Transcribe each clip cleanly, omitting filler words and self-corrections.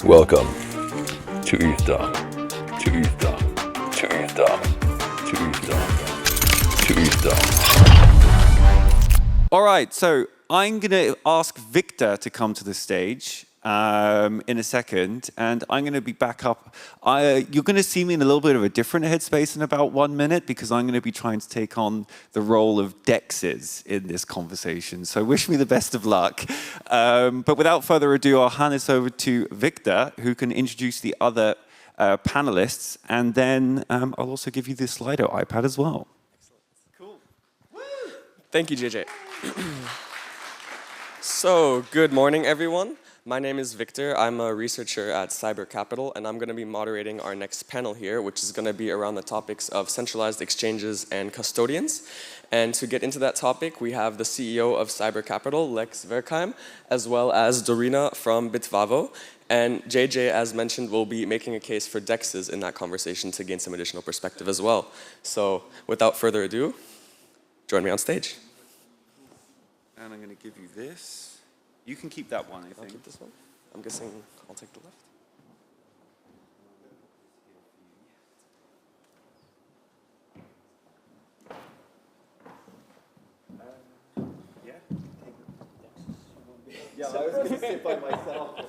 Welcome to ETHDam, to ETHDam, to ETHDam, to ETHDam, to ETHDam. All right, so I'm going to ask Victor to come to the stage in a second, and I'm going to be back up. You're going to see me in a little bit of a different headspace in about 1 minute, because I'm going to be trying to take on the role of DEXes in this conversation. So wish me the best of luck. But without further ado, I'll hand this over to Victor, who can introduce the other panelists, and then I'll also give you the Slido iPad as well. Excellent. Cool. Woo! Thank you, JJ. So, good morning, everyone. My name is Victor. I'm a researcher at CyberCapital, and I'm going to be moderating our next panel here, which is going to be around the topics of centralized exchanges and custodians. And to get into that topic, we have the CEO of CyberCapital, Lex Werkheim, as well as Dorina from Bitvavo. And JJ, as mentioned, will be making a case for DEXs in that conversation to gain some additional perspective as well. So, without further ado, join me on stage. And I'm going to give you this. You can keep that one, I think. I'll keep this one. I'm guessing I'll take the left. Yeah, yeah, I was going to sit by myself.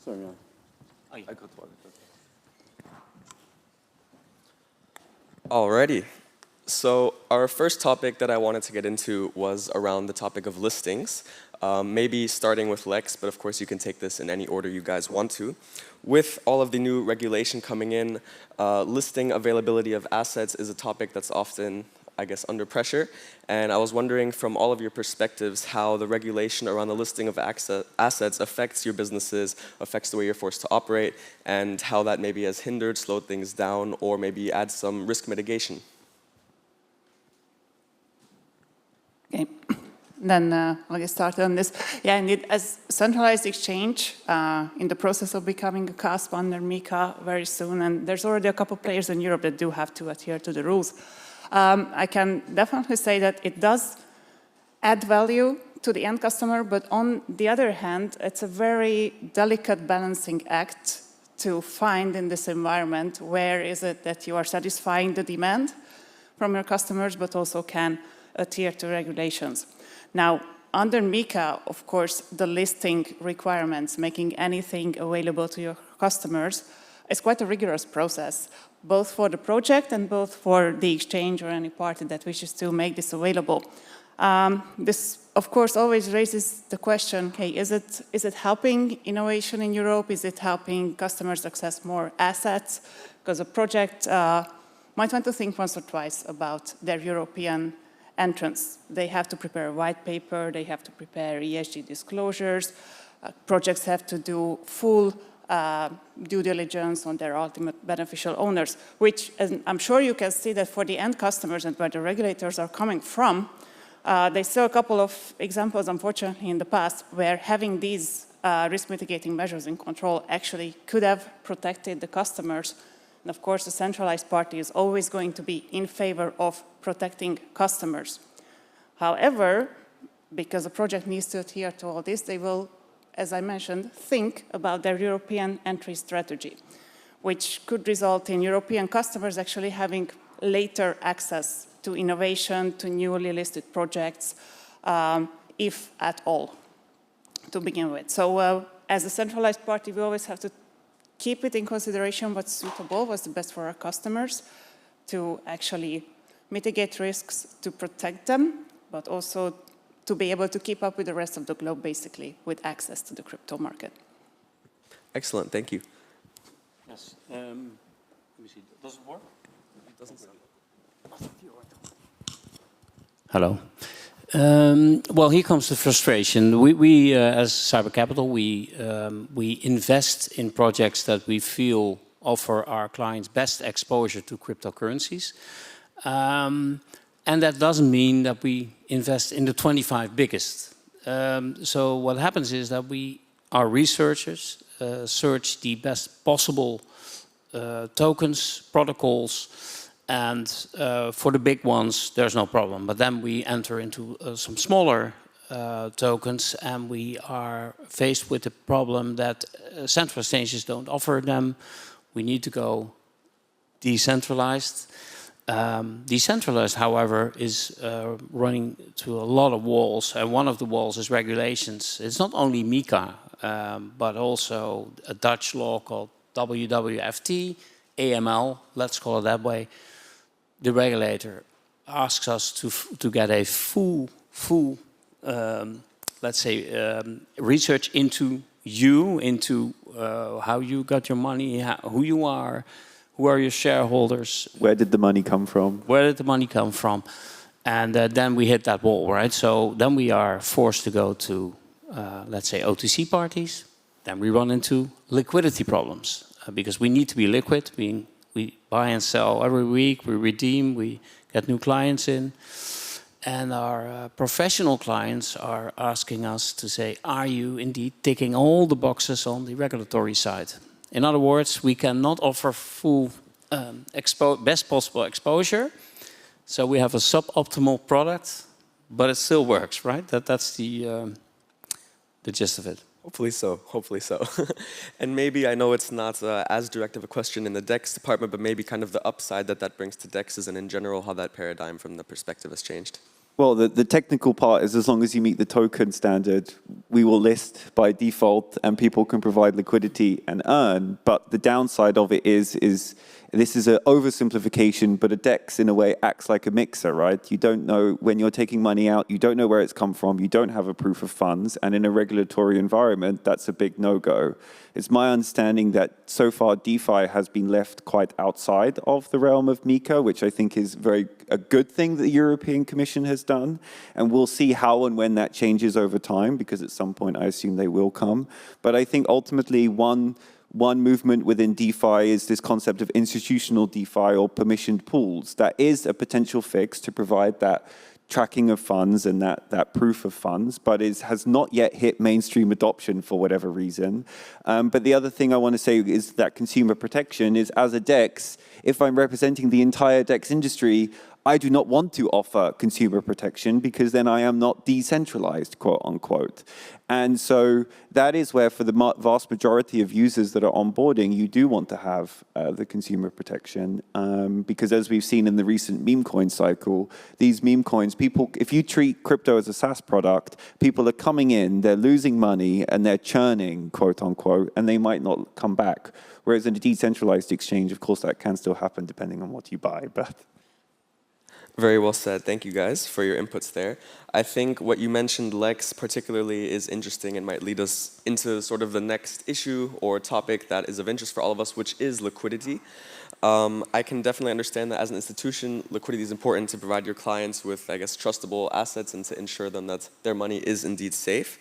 Sorry, man. I got one. Alrighty. So our first topic that I wanted to get into was around the topic of listings. Maybe starting with Lex, but of course you can take this in any order you guys want to. With all of the new regulation coming in, listing availability of assets is a topic that's often, I guess, under pressure. And I was wondering from all of your perspectives how the regulation around the listing of assets affects your businesses, affects the way you're forced to operate, and how that maybe has hindered, slowed things down, or maybe adds some risk mitigation. Okay, then I'll get started on this. Yeah, indeed, as centralized exchange, in the process of becoming a CASP under MiCA very soon, and there's already a couple players in Europe that do have to adhere to the rules. I can definitely say that it does add value to the end customer, but on the other hand, it's a very delicate balancing act to find in this environment where is it that you are satisfying the demand from your customers, but also can adhere to regulations. Now, under MiCA, of course, the listing requirements, making anything available to your customers, is quite a rigorous process, both for the project and both for the exchange or any party that wishes to make this available. This, of course, always raises the question, okay, is it helping innovation in Europe? Is it helping customers access more assets? Because a project might want to think once or twice about their European entrance. They have to prepare a white paper, they have to prepare ESG disclosures, projects have to do full due diligence on their ultimate beneficial owners, which I'm sure you can see that for the end customers and where the regulators are coming from, they saw a couple of examples, unfortunately, in the past where having these risk mitigating measures in control actually could have protected the customers. And of course, the centralized party is always going to be in favor of protecting customers. However, because a project needs to adhere to all this, they will, as I mentioned, think about their European entry strategy, which could result in European customers actually having later access to innovation, to newly listed projects, if at all, to begin with. So as a centralized party, we always have to keep it in consideration what's suitable, what's the best for our customers, to actually mitigate risks, to protect them, but also to be able to keep up with the rest of the globe, basically, with access to the crypto market. Excellent, thank you. Yes. Let me see. Does it work? It doesn't sound. Hello. Well, here comes the frustration. We as CyberCapital, we invest in projects that we feel offer our clients best exposure to cryptocurrencies. And that doesn't mean that we invest in the 25 biggest. So what happens is that our researchers search the best possible tokens, protocols, and for the big ones, there's no problem. But then we enter into some smaller tokens, and we are faced with the problem that central exchanges don't offer them. We need to go decentralized. Decentralized, however, is running to a lot of walls, and one of the walls is regulations. It's not only MiCA, but also a Dutch law called WWFT, AML, let's call it that way. The regulator asks us to get a full let's say, research into you, into how you got your money, who you are, who are your shareholders. Where did the money come from? Where did the money come from? And then we hit that wall, right? So then we are forced to go to, let's say, OTC parties. Then we run into liquidity problems because we need to be liquid. We buy and sell every week, we redeem, we get new clients in. And our professional clients are asking us to say, are you indeed ticking all the boxes on the regulatory side? In other words, we cannot offer full best possible exposure. So we have a suboptimal product, but it still works, right? That's the gist of it. Hopefully so, hopefully so. And maybe, I know it's not as direct of a question in the DEX department, but maybe kind of the upside that brings to DEXs and in general how that paradigm from the perspective has changed. Well, the technical part is as long as you meet the token standard, we will list by default and people can provide liquidity and earn. But the downside of it is this is an oversimplification, but a DEX in a way acts like a mixer, right? You don't know when you're taking money out, you don't know where it's come from, you don't have a proof of funds, and in a regulatory environment, that's a big no-go. It's my understanding that so far DeFi has been left quite outside of the realm of MiCA, which I think is a good thing that the European Commission has done. And we'll see how and when that changes over time, because at some point I assume they will come. But I think ultimately one movement within DeFi is this concept of institutional DeFi or permissioned pools. That is a potential fix to provide that tracking of funds and that proof of funds, but has not yet hit mainstream adoption for whatever reason. But the other thing I want to say is that consumer protection is, as a DEX, if I'm representing the entire DEX industry, I do not want to offer consumer protection because then I am not decentralized, quote unquote. And so that is where for the vast majority of users that are onboarding, you do want to have the consumer protection because as we've seen in the recent meme coin cycle, these meme coins, people, if you treat crypto as a SaaS product, people are coming in, they're losing money and they're churning, quote unquote, and they might not come back. Whereas in a decentralized exchange, of course, that can still happen depending on what you buy. But very well said. Thank you guys for your inputs there. I think what you mentioned, Lex, particularly is interesting and might lead us into sort of the next issue or topic that is of interest for all of us, which is liquidity. I can definitely understand that as an institution, liquidity is important to provide your clients with, I guess, trustable assets and to ensure them that their money is indeed safe.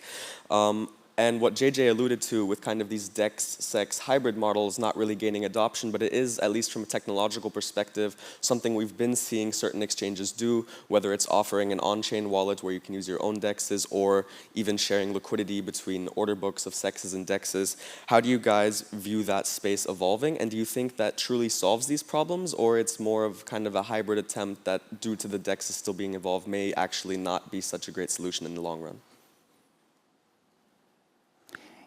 And what JJ alluded to with kind of these DEX-CEX hybrid models not really gaining adoption, but it is, at least from a technological perspective, something we've been seeing certain exchanges do, whether it's offering an on-chain wallet where you can use your own DEXs or even sharing liquidity between order books of CEXes and DEXs. How do you guys view that space evolving? And do you think that truly solves these problems, or it's more of kind of a hybrid attempt that, due to the DEXs still being evolved, may actually not be such a great solution in the long run?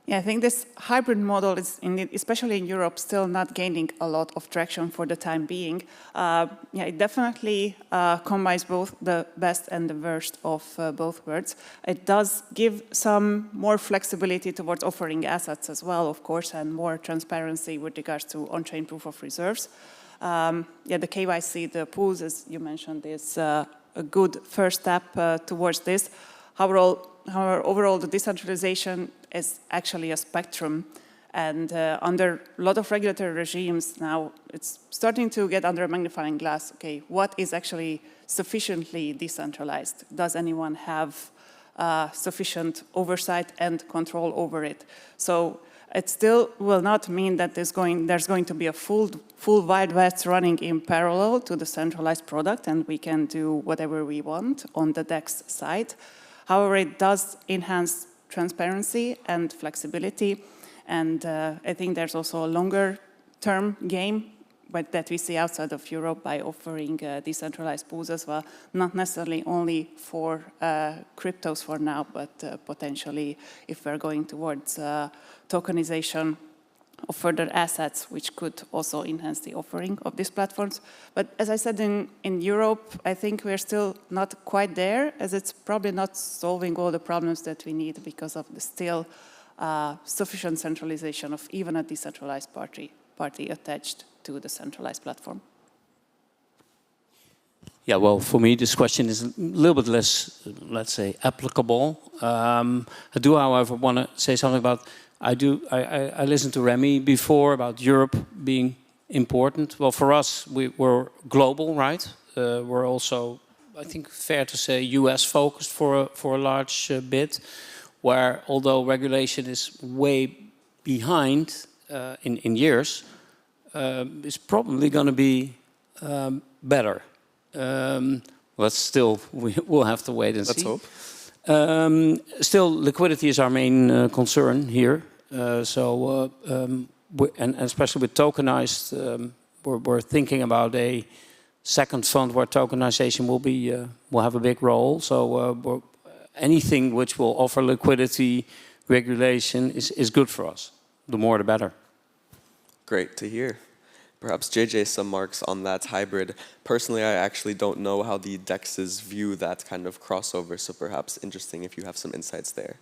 Yeah, I think this hybrid model is, indeed, especially in Europe, still not gaining a lot of traction for the time being. Yeah, it definitely combines both the best and the worst of both worlds. It does give some more flexibility towards offering assets as well, of course, and more transparency with regards to on-chain proof of reserves. Yeah, the KYC, the pools, as you mentioned, is a good first step towards this. However, overall, the decentralization is actually a spectrum. And under a lot of regulatory regimes now, it's starting to get under a magnifying glass. Okay, what is actually sufficiently decentralized? Does anyone have sufficient oversight and control over it? So it still will not mean that there's going to be a full Wild West running in parallel to the centralized product, and we can do whatever we want on the DEX side. However, it does enhance transparency and flexibility, and I think there's also a longer-term game but that we see outside of Europe by offering decentralized pools as well, not necessarily only for cryptos for now, but potentially if we're going towards tokenization of further assets, which could also enhance the offering of these platforms. But as I said, in Europe, I think we're still not quite there, as it's probably not solving all the problems that we need because of the still sufficient centralization of even a decentralized party attached to the centralized platform. Yeah, well, for me, this question is a little bit less, let's say, applicable. I do, however, want to say something about, I listened to Remy before about Europe being important. Well, for us, we're global, right? We're also, I think, fair to say, US focused for a large bit, where although regulation is way behind in years, it's probably going to be better. We'll have to wait and see. Let's hope. Still, liquidity is our main concern here. And especially with tokenized, we're thinking about a second fund where tokenization will have a big role. So anything which will offer liquidity regulation is good for us. The more, the better. Great to hear. Perhaps JJ, some marks on that hybrid. Personally, I actually don't know how the DEXs view that kind of crossover, so perhaps interesting if you have some insights there.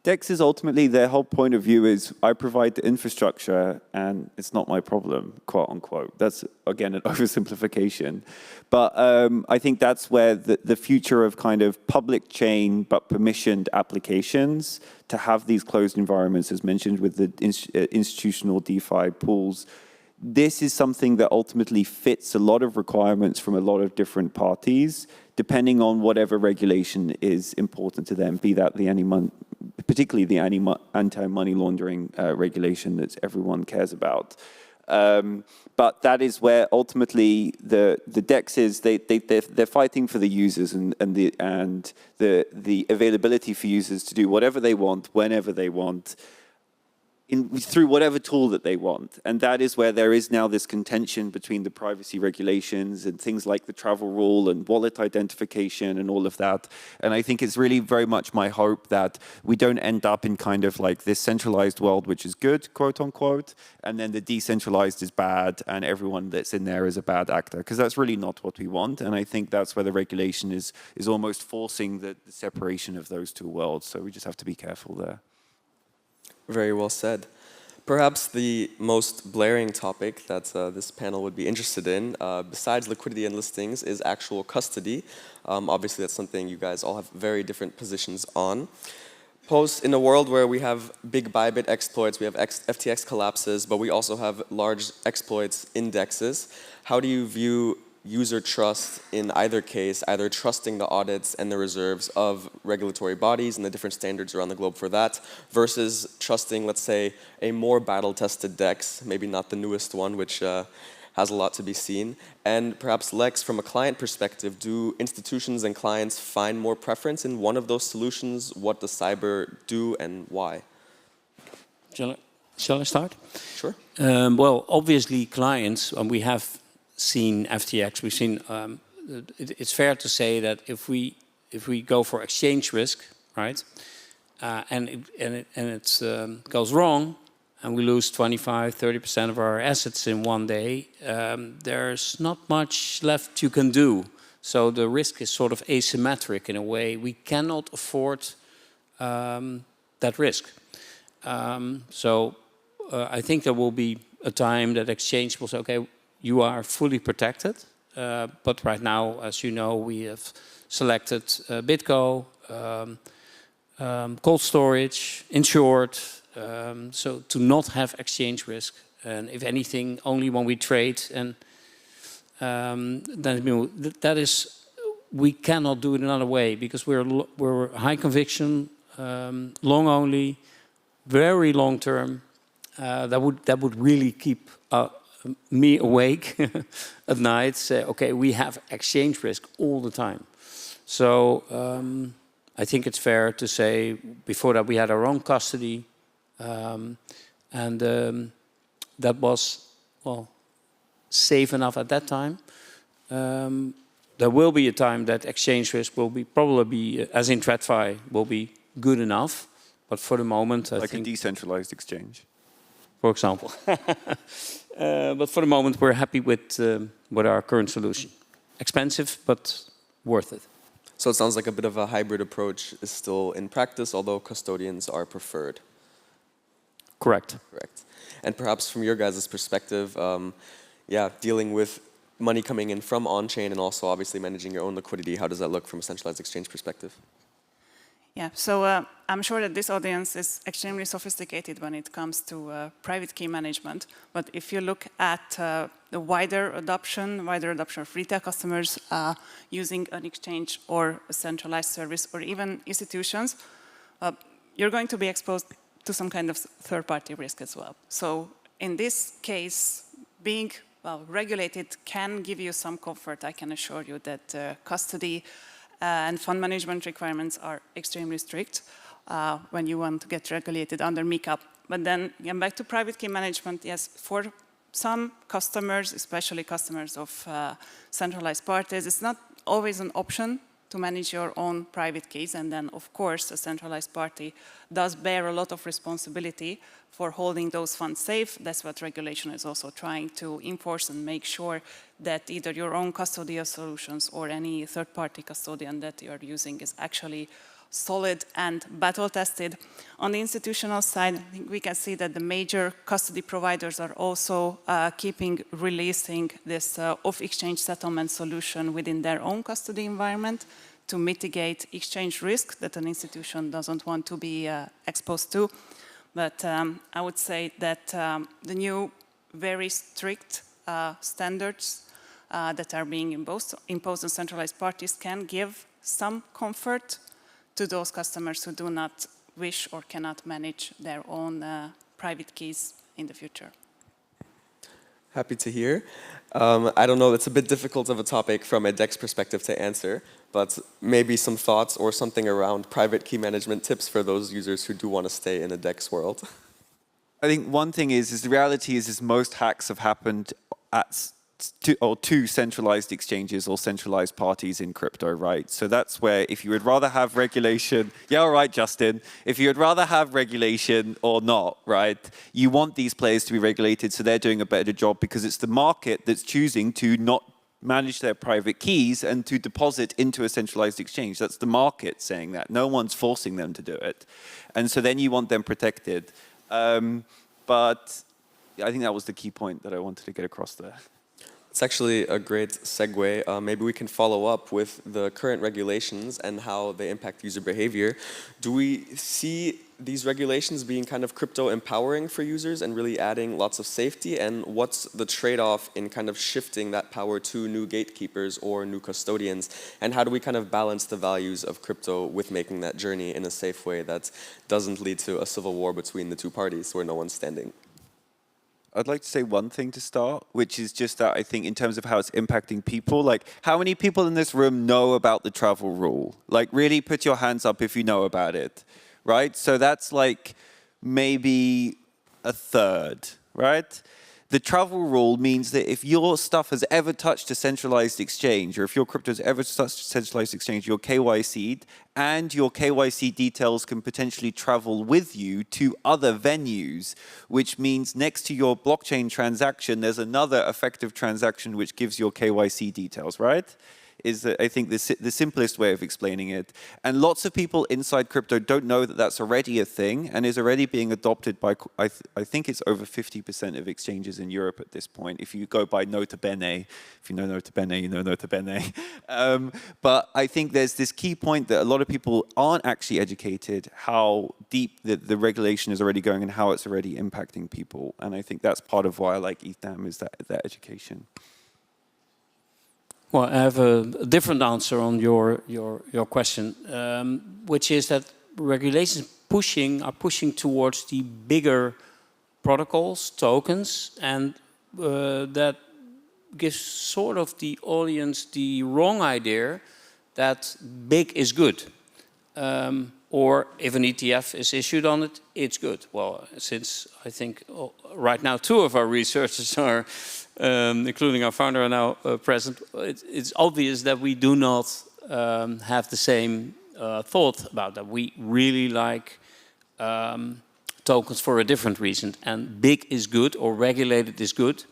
DEXs, ultimately, their whole point of view is, I provide the infrastructure and it's not my problem, quote unquote. That's, again, an oversimplification. But I think that's where the future of kind of public chain but permissioned applications to have these closed environments, as mentioned with the institutional DeFi pools, this is something that ultimately fits a lot of requirements from a lot of different parties, depending on whatever regulation is important to them, be that particularly the anti-money laundering regulation that everyone cares about. But that is where ultimately the DEXs, they're fighting for the users and the availability for users to do whatever they want, whenever they want, through whatever tool that they want. And that is where there is now this contention between the privacy regulations and things like the travel rule and wallet identification and all of that. And I think it's really very much my hope that we don't end up in kind of like this centralized world, which is good, quote unquote, and then the decentralized is bad and everyone that's in there is a bad actor, because that's really not what we want. And I think that's where the regulation is almost forcing the separation of those two worlds. So we just have to be careful there. Very well said. Perhaps the most blaring topic that this panel would be interested in, besides liquidity and listings, is actual custody. Obviously, that's something you guys all have very different positions on. In a world where we have big Bybit exploits, we have FTX collapses, but we also have large exploits indexes, how do you view user trust in either case, either trusting the audits and the reserves of regulatory bodies and the different standards around the globe for that, versus trusting, let's say, a more battle-tested DEX, maybe not the newest one, which has a lot to be seen. And perhaps, Lex, from a client perspective, do institutions and clients find more preference in one of those solutions? What does cyber do and why? Shall I start? Sure. Well, obviously, clients, and we have seen FTX. We've seen. It's fair to say that if we go for exchange risk, right, and it goes wrong, and we lose 25–30% of our assets in one day, there's not much left you can do. So the risk is sort of asymmetric in a way. We cannot afford that risk. I think there will be a time that exchange will say, okay, you are fully protected, but right now, as you know, we have selected BitGo, cold storage, insured, so to not have exchange risk, and if anything, only when we trade, and that is, we cannot do it another way because we're high conviction, long only, very long term. That would really keep me awake at night, say, okay, we have exchange risk all the time. So I think it's fair to say before that we had our own custody, and that was, well, safe enough at that time. There will be a time that exchange risk will be probably, as in TradFi, will be good enough. But for the moment, I like think, a decentralized exchange, for example. But for the moment, we're happy with our current solution. Expensive, but worth it. So it sounds like a bit of a hybrid approach is still in practice, although custodians are preferred. Correct. Correct. And perhaps from your guys' perspective, yeah, dealing with money coming in from on-chain and also obviously managing your own liquidity, how does that look from a centralized exchange perspective? Yeah, so I'm sure that this audience is extremely sophisticated when it comes to private key management. But if you look at the wider adoption of retail customers using an exchange or a centralized service or even institutions, you're going to be exposed to some kind of third-party risk as well. So in this case, being regulated can give you some comfort. I can assure you that custody and fund management requirements are extremely strict when you want to get regulated under MiCA. But then, again, back to private key management, yes, for some customers, especially customers of centralized parties, it's not always an option to manage your own private keys. And then, of course, a centralized party does bear a lot of responsibility for holding those funds safe. That's what regulation is also trying to enforce and make sure that either your own custodial solutions or any third-party custodian that you are using is actually solid and battle-tested. On the institutional side, I think we can see that the major custody providers are also releasing this off-exchange settlement solution within their own custody environment to mitigate exchange risk that an institution doesn't want to be exposed to. But I would say that the new very strict standards that are being imposed on centralized parties can give some comfort to those customers who do not wish or cannot manage their own private keys in the future. Happy to hear. I don't know, it's a bit difficult of a topic from a DEX perspective to answer, but maybe some thoughts or something around private key management tips for those users who do want to stay in the DEX world. I think one thing is the reality is most hacks have happened at two centralized exchanges or centralized parties in crypto, right? So that's where if you would rather have regulation, yeah, all right, Justin, if you would rather have regulation or not, right, you want these players to be regulated so they're doing a better job because it's the market that's choosing to not manage their private keys and to deposit into a centralized exchange. That's the market saying that. No one's forcing them to do it. And so then you want them protected. But I think that was the key point that I wanted to get across there. It's actually a great segue. Maybe we can follow up with the current regulations and how they impact user behavior. Do we see these regulations being kind of crypto empowering for users and really adding lots of safety? And what's the trade-off in kind of shifting that power to new gatekeepers or new custodians? And how do we kind of balance the values of crypto with making that journey in a safe way that doesn't lead to a civil war between the two parties where no one's standing? I'd like to say one thing to start, which is just that I think in terms of how it's impacting people, like how many people in this room know about the travel rule? Like really put your hands up if you know about it, right? So that's like maybe a third, right? The travel rule means that if your stuff has ever touched a centralized exchange, or if your crypto has ever touched a centralized exchange, you're KYC'd, and your KYC details can potentially travel with you to other venues, which means next to your blockchain transaction, there's another effective transaction which gives your KYC details, right? Is, I think, the simplest way of explaining it. And lots of people inside crypto don't know that that's already a thing and is already being adopted by, I think it's over 50% of exchanges in Europe at this point. If you go by Nota Bene, if you know Nota Bene, you know Nota Bene. But I think there's this key point that a lot of people aren't actually educated how deep the regulation is already going and how it's already impacting people. And I think that's part of why I like ETHDam is that education. Well, I have a different answer on your question, which is that regulations are pushing towards the bigger protocols, tokens, and that gives sort of the audience the wrong idea that big is good. or if an ETF is issued on it, it's good. Well, since I think right now 2 of our researchers are, including our founder, are now present, it's obvious that we do not have the same thought about that. We really like tokens for a different reason, and big is good or regulated is good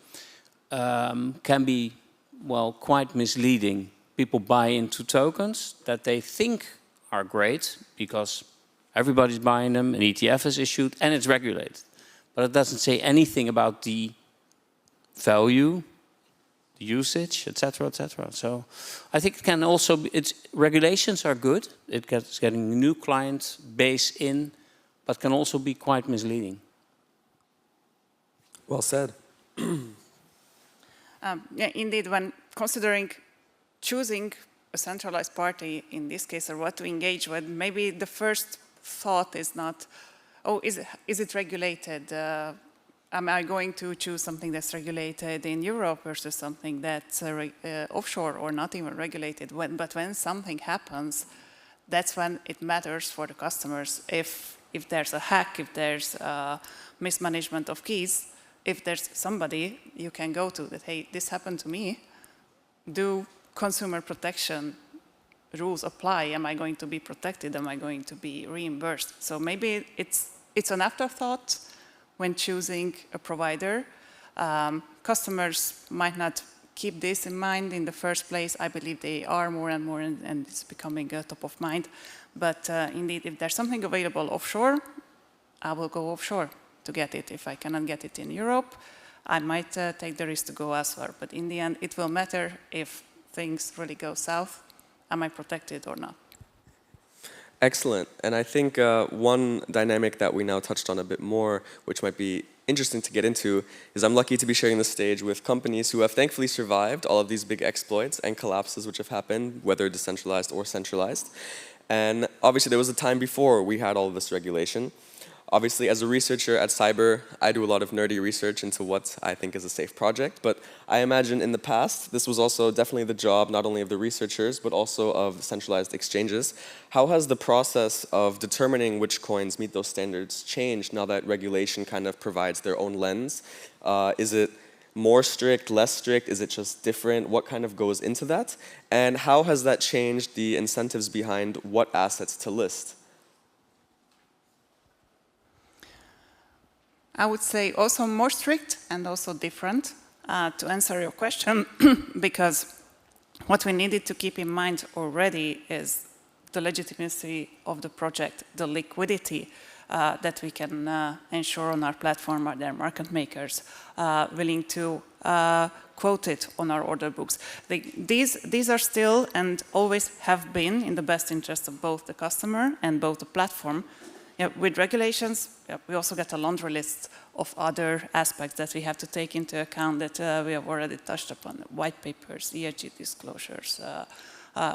can be, well, quite misleading. People buy into tokens that they think are great because everybody's buying them, an ETF is issued and it's regulated. But it doesn't say anything about the value, the usage, etc., etc. So I think it can also be, regulations are good. It's getting a new client base in, but can also be quite misleading. Well said. Yeah, indeed, when considering choosing a centralized party in this case, or what to engage with, maybe the first thought is not, oh, is it regulated? Am I going to choose something that's regulated in Europe versus something that's offshore or not even regulated? But when something happens, that's when it matters for the customers. If there's a hack, if there's mismanagement of keys, if there's somebody you can go to that, hey, this happened to me, do consumer protection rules apply? Am I going to be protected? Am I going to be reimbursed? So maybe it's an afterthought when choosing a provider. Customers might not keep this in mind in the first place. I believe they are more and more, and it's becoming top of mind. But indeed, if there's something available offshore, I will go offshore to get it. If I cannot get it in Europe, I might take the risk to go elsewhere. But in the end, it will matter if things really go south. Am I protected or not? Excellent. And I think one dynamic that we now touched on a bit more, which might be interesting to get into, is I'm lucky to be sharing the stage with companies who have thankfully survived all of these big exploits and collapses which have happened, whether decentralized or centralized. And obviously there was a time before we had all of this regulation. Obviously, as a researcher at Cyber, I do a lot of nerdy research into what I think is a safe project, but I imagine in the past, this was also definitely the job not only of the researchers, but also of centralized exchanges. How has the process of determining which coins meet those standards changed now that regulation kind of provides their own lens? Is it more strict, less strict? Is it just different? What kind of goes into that? And how has that changed the incentives behind what assets to list? I would say also more strict and also different to answer your question, because what we needed to keep in mind already is the legitimacy of the project, the liquidity that we can ensure on our platform. Are there market makers willing to quote it on our order books? These are still and always have been in the best interest of both the customer and both the platform. Yeah, with regulations, we also get a laundry list of other aspects that we have to take into account that we have already touched upon: white papers, ESG disclosures,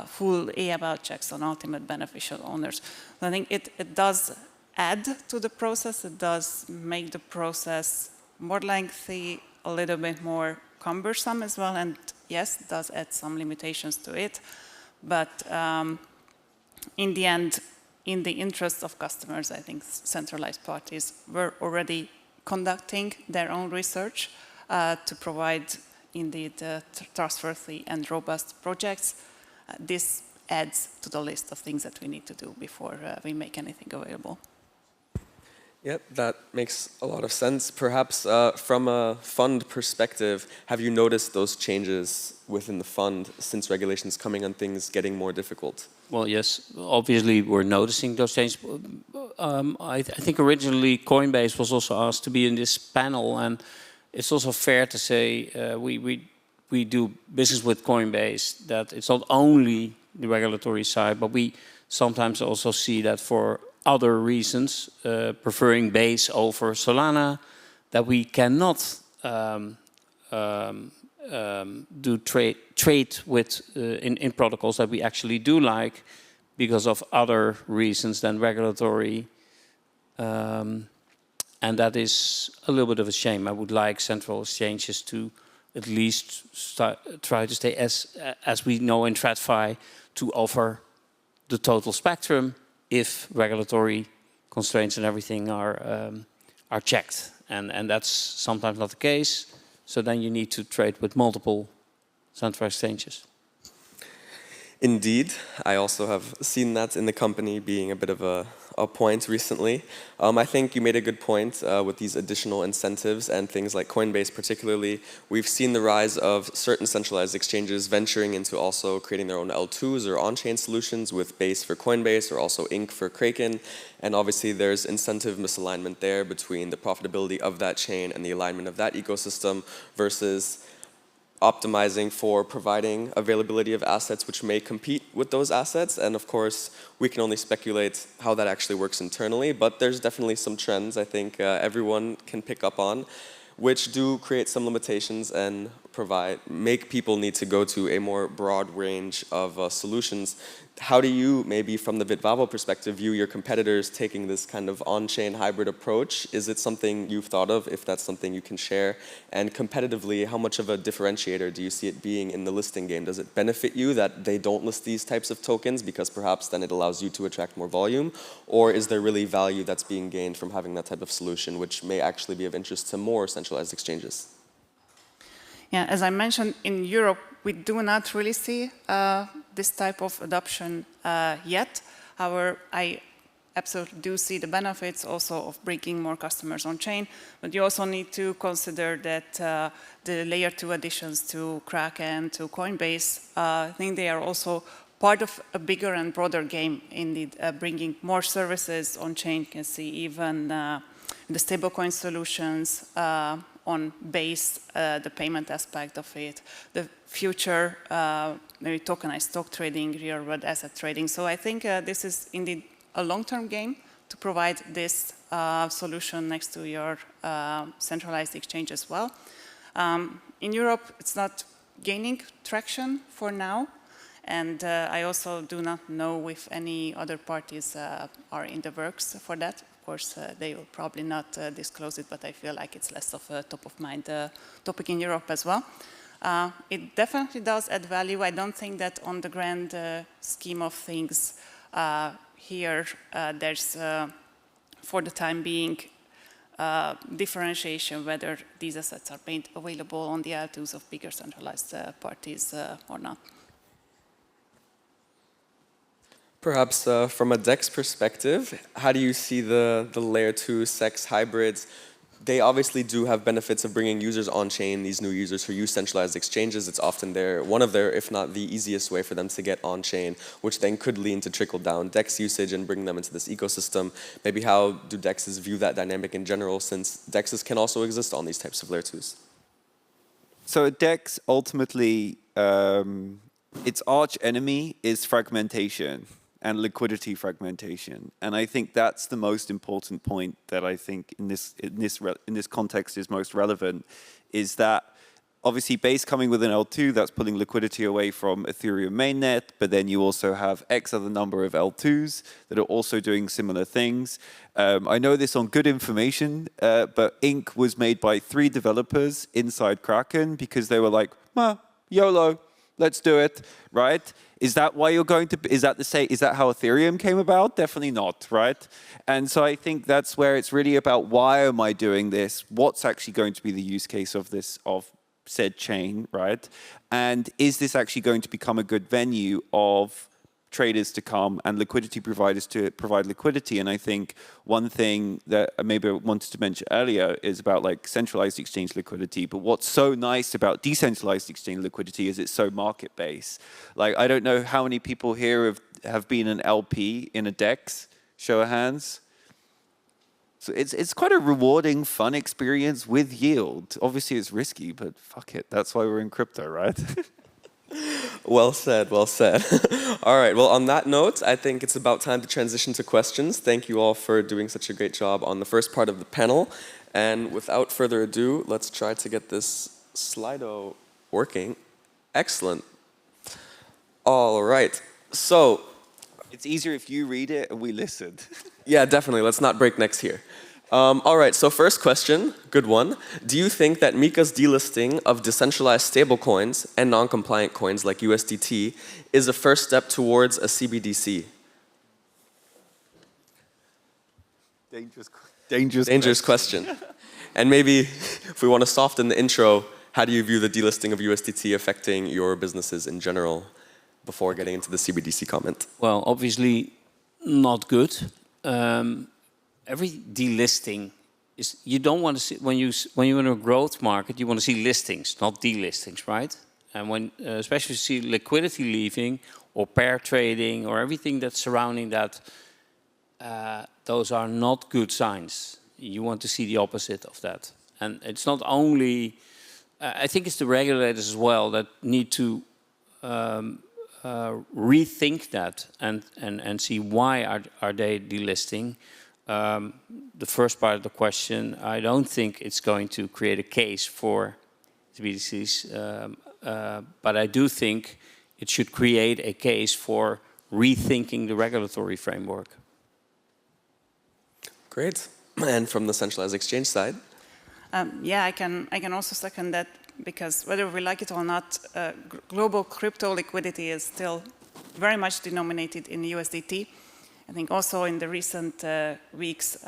full about checks on ultimate beneficial owners. I think it does add to the process. It does make the process more lengthy, a little bit more cumbersome as well, and yes, it does add some limitations to it. But in the end, in the interest of customers, I think centralized parties were already conducting their own research to provide indeed trustworthy and robust projects. This adds to the list of things that we need to do before we make anything available. Yep, that makes a lot of sense. Perhaps from a fund perspective, have you noticed those changes within the fund since regulations coming and things getting more difficult? Well, yes, obviously we're noticing those changes. I think originally Coinbase was also asked to be in this panel, and it's also fair to say we do business with Coinbase, that it's not only the regulatory side, but we sometimes also see that for other reasons, preferring Base over Solana, that we cannot do trade with in protocols that we actually do like because of other reasons than regulatory, and that is a little bit of a shame. I would like central exchanges to at least try to stay as we know in TradFi, to offer the total spectrum if regulatory constraints and everything are checked. And that's sometimes not the case. So then you need to trade with multiple centralized exchanges. Indeed, I also have seen that in the company being a bit of a point recently. I think you made a good point with these additional incentives and things like Coinbase particularly. We've seen the rise of certain centralized exchanges venturing into also creating their own L2s or on-chain solutions with Base for Coinbase or also Inc for Kraken. And obviously there's incentive misalignment there between the profitability of that chain and the alignment of that ecosystem versus optimizing for providing availability of assets which may compete with those assets. And of course, we can only speculate how that actually works internally, but there's definitely some trends I think everyone can pick up on, which do create some limitations and make people need to go to a more broad range of solutions. How do you, maybe from the Bitvavo perspective, view your competitors taking this kind of on-chain hybrid approach? Is it something you've thought of, if that's something you can share? And competitively, how much of a differentiator do you see it being in the listing game? Does it benefit you that they don't list these types of tokens because perhaps then it allows you to attract more volume? Or is there really value that's being gained from having that type of solution, which may actually be of interest to more centralized exchanges? Yeah, as I mentioned, in Europe, we do not really see this type of adoption yet. However, I absolutely do see the benefits also of bringing more customers on chain, but you also need to consider that the layer 2 additions to Kraken, to Coinbase, I think they are also part of a bigger and broader game, indeed, bringing more services on chain. You can see even the stablecoin solutions on Base, the payment aspect of it, the future maybe tokenized stock trading, real-world asset trading. So I think this is indeed a long-term game to provide this solution next to your centralized exchange as well. In Europe, it's not gaining traction for now, and I also do not know if any other parties are in the works for that. Of course, they will probably not disclose it, but I feel like it's less of a top-of-mind topic in Europe as well. It definitely does add value. I don't think that on the grand scheme of things here, there's, for the time being, differentiation whether these assets are made available on the L2s of bigger centralized parties or not. Perhaps from a DEX perspective, how do you see the layer 2 CEX hybrids? They obviously do have benefits of bringing users on-chain, these new users who use centralized exchanges. It's often one of their, if not the easiest way for them to get on-chain, which then could lead to trickle-down DEX usage and bring them into this ecosystem. Maybe how do DEXs view that dynamic in general, since DEXs can also exist on these types of layer 2s? So a DEX, ultimately, its arch enemy is fragmentation and liquidity fragmentation. And I think that's the most important point that I think in this context is most relevant, is that obviously Base coming with an L2, that's pulling liquidity away from Ethereum mainnet, but then you also have X other number of L2s that are also doing similar things. I know this on good information, but Inc was made by 3 developers inside Kraken because they were like, YOLO, let's do it, right? Is that why you're going to, is that how Ethereum came about? Definitely not, right? And so I think that's where it's really about, why am I doing this? What's actually going to be the use case of this, of said chain, right? And is this actually going to become a good venue of traders to come and liquidity providers to provide liquidity? And I think one thing that maybe I wanted to mention earlier is about like centralized exchange liquidity. But what's so nice about decentralized exchange liquidity is it's so market-based. Like, I don't know how many people here have been an LP in a DEX, show of hands. So it's quite a rewarding, fun experience with yield. Obviously it's risky, but fuck it. That's why we're in crypto, right? Well said, well said. All right, well, on that note, I think it's about time to transition to questions. Thank you all for doing such a great job on the first part of the panel. And without further ado, let's try to get this Slido working. Excellent. All right, so. It's easier if you read it and we listen. Yeah, definitely. Let's not break necks here. All right, so first question, good one. Do you think that MiCA's delisting of decentralized stablecoins and non-compliant coins like USDT is a first step towards a CBDC? Dangerous question. And maybe if we want to soften the intro, how do you view the delisting of USDT affecting your businesses in general before getting into the CBDC comment? Well, obviously not good. Every delisting is, you don't want to see, when you're in a growth market, you want to see listings, not delistings, right? And when, especially see liquidity leaving or pair trading or everything that's surrounding that, those are not good signs. You want to see the opposite of that. And it's not only, I think it's the regulators as well that need to rethink that and see why are they delisting. The first part of the question, I don't think it's going to create a case for CBDCs, but I do think it should create a case for rethinking the regulatory framework. Great. And from the centralized exchange side? Yeah, I can also second that, because whether we like it or not, global crypto liquidity is still very much denominated in USDT. I think also in the recent weeks,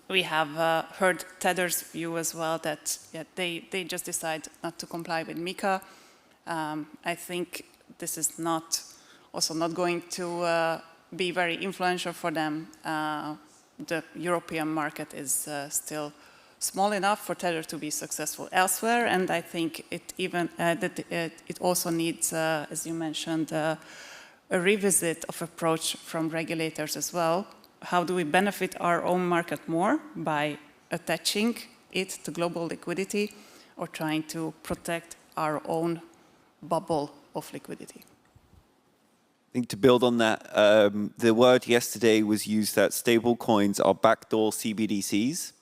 we have heard Tether's view as well, that they just decide not to comply with MiCA. I think this is also not going to be very influential for them. The European market is still small enough for Tether to be successful elsewhere, and I think it even it also needs, as you mentioned, a revisit of approach from regulators as well. How do we benefit our own market more by attaching it to global liquidity, or trying to protect our own bubble of liquidity? I think to build on that, the word yesterday was used that stable coins are backdoor CBDCs.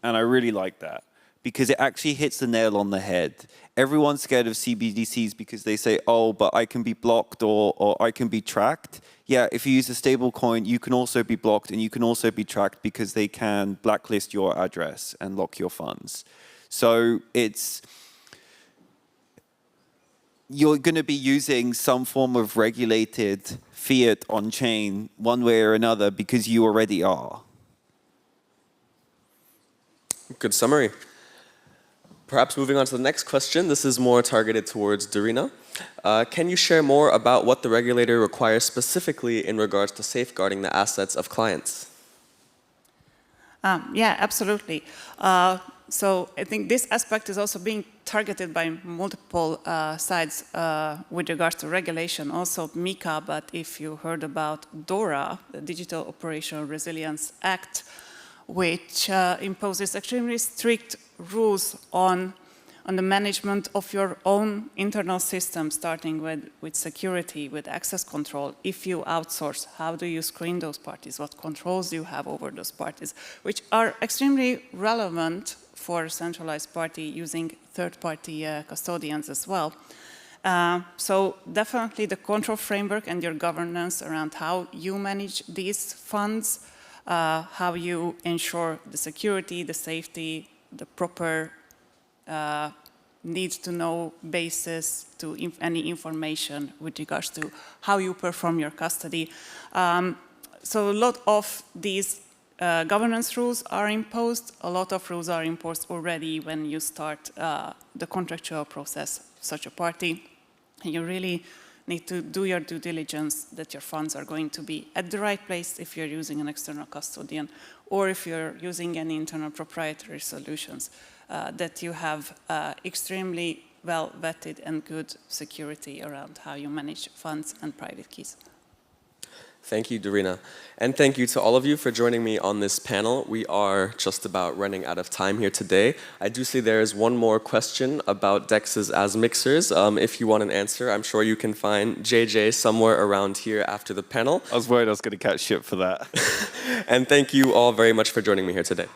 And I really like that, because it actually hits the nail on the head. Everyone's scared of CBDCs because they say, oh, but I can be blocked or I can be tracked. Yeah, if you use a stable coin, you can also be blocked and you can also be tracked, because they can blacklist your address and lock your funds. So you're going to be using some form of regulated fiat on chain one way or another, because you already are. Good summary. Perhaps moving on to the next question. This is more targeted towards Dorina. Can you share more about what the regulator requires specifically in regards to safeguarding the assets of clients? Yeah, absolutely. So I think this aspect is also being targeted by multiple sides with regards to regulation, also MiCA, but if you heard about DORA, the Digital Operational Resilience Act, which imposes extremely strict rules on the management of your own internal system, starting with security, with access control. If you outsource, how do you screen those parties? What controls do you have over those parties? Which are extremely relevant for a centralized party using third-party custodians as well. So definitely the control framework and your governance around how you manage these funds, how you ensure the security, the safety, the proper need-to-know basis to any information with regards to how you perform your custody. So a lot of these governance rules are imposed. A lot of rules are imposed already when you start the contractual process of such a party. And you really need to do your due diligence that your funds are going to be at the right place if you're using an external custodian, or if you're using any internal proprietary solutions, that you have extremely well vetted and good security around how you manage funds and private keys. Thank you, Dorina. And thank you to all of you for joining me on this panel. We are just about running out of time here today. I do see there is one more question about DEXs as mixers. If you want an answer, I'm sure you can find JJ somewhere around here after the panel. I was worried I was going to catch shit for that. And thank you all very much for joining me here today.